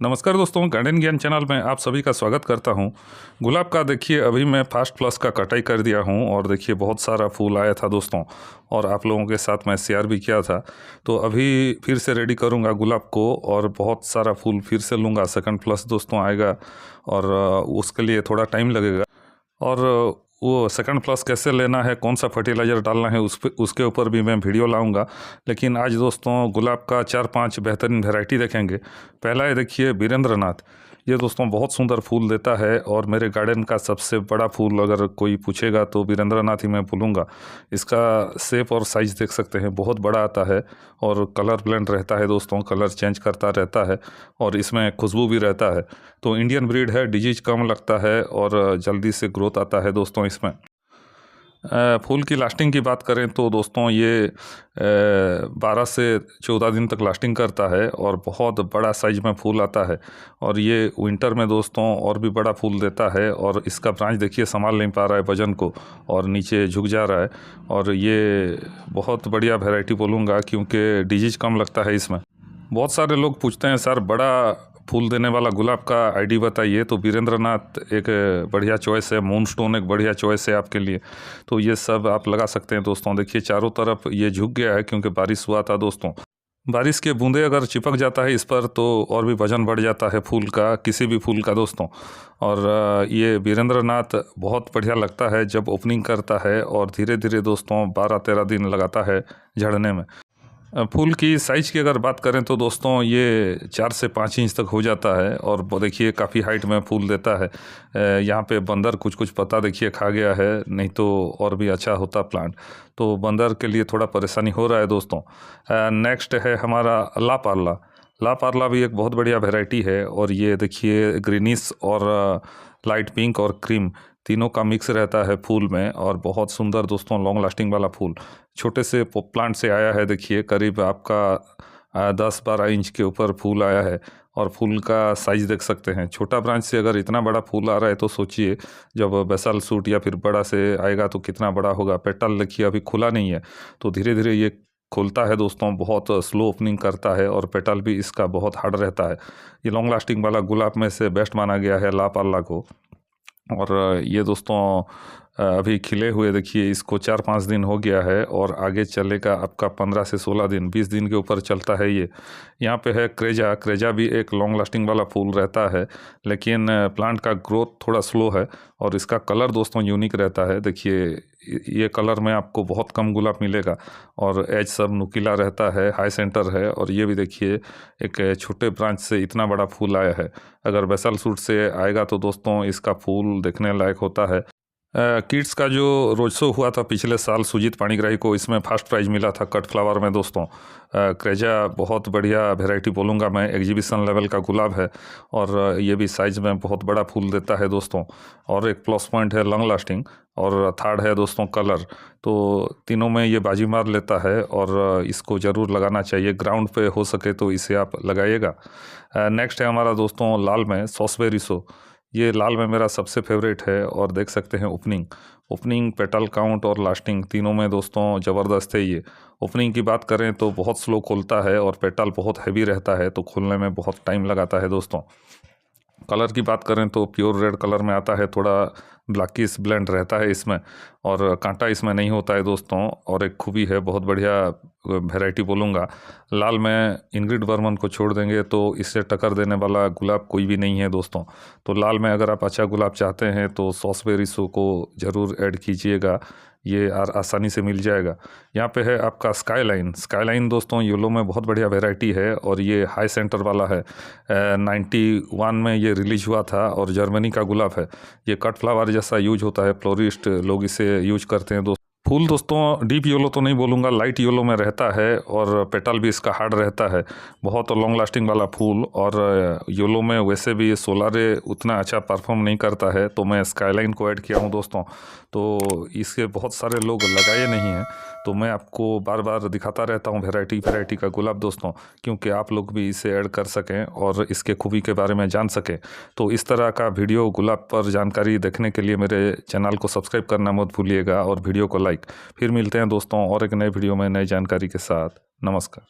नमस्कार दोस्तों, गार्डन ज्ञान चैनल में आप सभी का स्वागत करता हूं। गुलाब का देखिए अभी मैं फास्ट प्लस का कटाई कर दिया हूं और देखिए बहुत सारा फूल आया था दोस्तों, और आप लोगों के साथ मैं शेयर भी किया था। तो अभी फिर से रेडी करूंगा गुलाब को और बहुत सारा फूल फिर से लूँगा। सेकंड प्लस दोस्तों आएगा और उसके लिए थोड़ा टाइम लगेगा। और वो सेकंड प्लस कैसे लेना है, कौन सा फर्टिलाइज़र डालना है, उसके ऊपर भी मैं वीडियो लाऊंगा। लेकिन आज दोस्तों गुलाब का 4-5 बेहतरीन वैरायटी देखेंगे। पहला है देखिए वीरेंद्रनाथ। ये दोस्तों बहुत सुंदर फूल देता है और मेरे गार्डन का सबसे बड़ा फूल अगर कोई पूछेगा तो वीरेंद्रनाथ ही मैं बोलूँगा। इसका शेप और साइज़ देख सकते हैं, बहुत बड़ा आता है और कलर ब्लेंड रहता है दोस्तों, कलर चेंज करता रहता है और इसमें खुशबू भी रहता है। तो इंडियन ब्रीड है, डिजीज कम लगता है और जल्दी से ग्रोथ आता है दोस्तों इसमें। फूल की लास्टिंग की बात करें तो दोस्तों ये 12 से 14 दिन तक लास्टिंग करता है और बहुत बड़ा साइज में फूल आता है। और ये विंटर में दोस्तों और भी बड़ा फूल देता है और इसका ब्रांच देखिए संभाल नहीं पा रहा है वजन को और नीचे झुक जा रहा है। और ये बहुत बढ़िया वैरायटी बोलूँगा क्योंकि डिजीज कम लगता है इसमें। बहुत सारे लोग पूछते हैं सर बड़ा फूल देने वाला गुलाब का आईडी बताइए, तो वीरेंद्रनाथ एक बढ़िया चॉइस है, मूनस्टोन एक बढ़िया चॉइस है आपके लिए। तो ये सब आप लगा सकते हैं दोस्तों। देखिए चारों तरफ ये झुक गया है क्योंकि बारिश हुआ था दोस्तों। बारिश के बूंदे अगर चिपक जाता है इस पर तो और भी वजन बढ़ जाता है फूल का, किसी भी फूल का दोस्तों। और ये वीरेंद्रनाथ बहुत बढ़िया लगता है जब ओपनिंग करता है और धीरे धीरे दोस्तों 12-13 दिन लगाता है झड़ने में। फूल की साइज़ की अगर बात करें तो दोस्तों ये 4 से 5 इंच तक हो जाता है और देखिए काफ़ी हाइट में फूल देता है। यहाँ पे बंदर कुछ पत्ता देखिए खा गया है, नहीं तो और भी अच्छा होता प्लांट। तो बंदर के लिए थोड़ा परेशानी हो रहा है दोस्तों। नेक्स्ट है हमारा लापार्ला। लापार्ला भी एक बहुत बढ़िया वैरायटी है और ये देखिए ग्रीनिश और लाइट पिंक और क्रीम तीनों का मिक्स रहता है फूल में और बहुत सुंदर दोस्तों लॉन्ग लास्टिंग वाला फूल। छोटे से प्लांट से आया है, देखिए करीब आपका 10-12 इंच के ऊपर फूल आया है और फूल का साइज़ देख सकते हैं। छोटा ब्रांच से अगर इतना बड़ा फूल आ रहा है तो सोचिए जब बेसल सूट या फिर बड़ा से आएगा तो कितना बड़ा होगा। पेटल देखिए अभी खुला नहीं है, तो धीरे धीरे ये खुलता है दोस्तों, बहुत स्लो ओपनिंग करता है और पेटल भी इसका बहुत हार्ड रहता है। ये लॉन्ग लास्टिंग वाला गुलाब में से बेस्ट माना गया है लापार्ला को। और ये दोस्तों अभी खिले हुए देखिए इसको 4-5 दिन हो गया है और आगे चलेगा आपका 15 से 16 दिन, 20 दिन के ऊपर चलता है ये। यहाँ पे है क्रेजा। क्रेजा भी एक लॉन्ग लास्टिंग वाला फूल रहता है, लेकिन प्लांट का ग्रोथ थोड़ा स्लो है और इसका कलर दोस्तों यूनिक रहता है। देखिए ये कलर में आपको बहुत कम गुलाब मिलेगा और एज सब नुकीला रहता है, हाई सेंटर है। और ये भी देखिए एक छोटे ब्रांच से इतना बड़ा फूल आया है। अगर बेसल सूट से आएगा तो दोस्तों इसका फूल देखने लायक होता है। किड्स का जो रोड शो हुआ था पिछले साल सुजीत पाणिग्राही को, इसमें फर्स्ट प्राइज़ मिला था कट फ्लावर में दोस्तों। क्रेजा बहुत बढ़िया वैरायटी बोलूँगा मैं, एग्जीबिशन लेवल का गुलाब है और ये भी साइज़ में बहुत बड़ा फूल देता है दोस्तों। और एक प्लस पॉइंट है लॉन्ग लास्टिंग और थर्ड है दोस्तों कलर। तो तीनों में ये बाजी मार लेता है और इसको ज़रूर लगाना चाहिए। ग्राउंड पे हो सके तो इसे आप लगाइएगा। नेक्स्ट है हमारा दोस्तों लाल में सॉसबेरिसो। ये लाल में मेरा सबसे फेवरेट है और देख सकते हैं ओपनिंग पेटल काउंट और लास्टिंग तीनों में दोस्तों ज़बरदस्त है ये। ओपनिंग की बात करें तो बहुत स्लो खुलता है और पेटल बहुत हैवी रहता है, तो खुलने में बहुत टाइम लगाता है दोस्तों। कलर की बात करें तो प्योर रेड कलर में आता है, थोड़ा ब्लैकिश ब्लेंड रहता है इसमें और कांटा इसमें नहीं होता है दोस्तों। और एक खूबी है, बहुत बढ़िया वैरायटी बोलूँगा। लाल में इंग्रिड बर्मन को छोड़ देंगे तो इससे टक्कर देने वाला गुलाब कोई भी नहीं है दोस्तों। तो लाल में अगर आप अच्छा गुलाब चाहते हैं तो सॉसबेरिसो को ज़रूर ऐड कीजिएगा, ये आसानी से मिल जाएगा। यहाँ पे है आपका स्काईलाइन दोस्तों येलो में बहुत बढ़िया वैरायटी है और ये हाई सेंटर वाला है। 91 में ये रिलीज हुआ था और जर्मनी का गुलाब है। ये कट फ्लावर जैसा यूज होता है, फ्लोरिस्ट लोग इसे यूज करते हैं दोस्तों। फूल दोस्तों डीप येलो तो नहीं बोलूँगा, लाइट येलो में रहता है और पेटल भी इसका हार्ड रहता है। बहुत लॉन्ग लास्टिंग वाला फूल और येलो में वैसे भी सोलारे उतना अच्छा परफॉर्म नहीं करता है, तो मैं स्काईलाइन को ऐड किया हूँ दोस्तों। तो इसके बहुत सारे लोग लगाए नहीं हैं, तो मैं आपको बार बार दिखाता रहता हूँ वैरायटी का गुलाब दोस्तों, क्योंकि आप लोग भी इसे ऐड कर सकें और इसके खूबी के बारे में जान सकें। तो इस तरह का वीडियो गुलाब पर जानकारी देखने के लिए मेरे चैनल को सब्सक्राइब करना मत भूलिएगा और वीडियो को लाइक। फिर मिलते हैं दोस्तों और एक नए वीडियो में नई जानकारी के साथ। नमस्कार।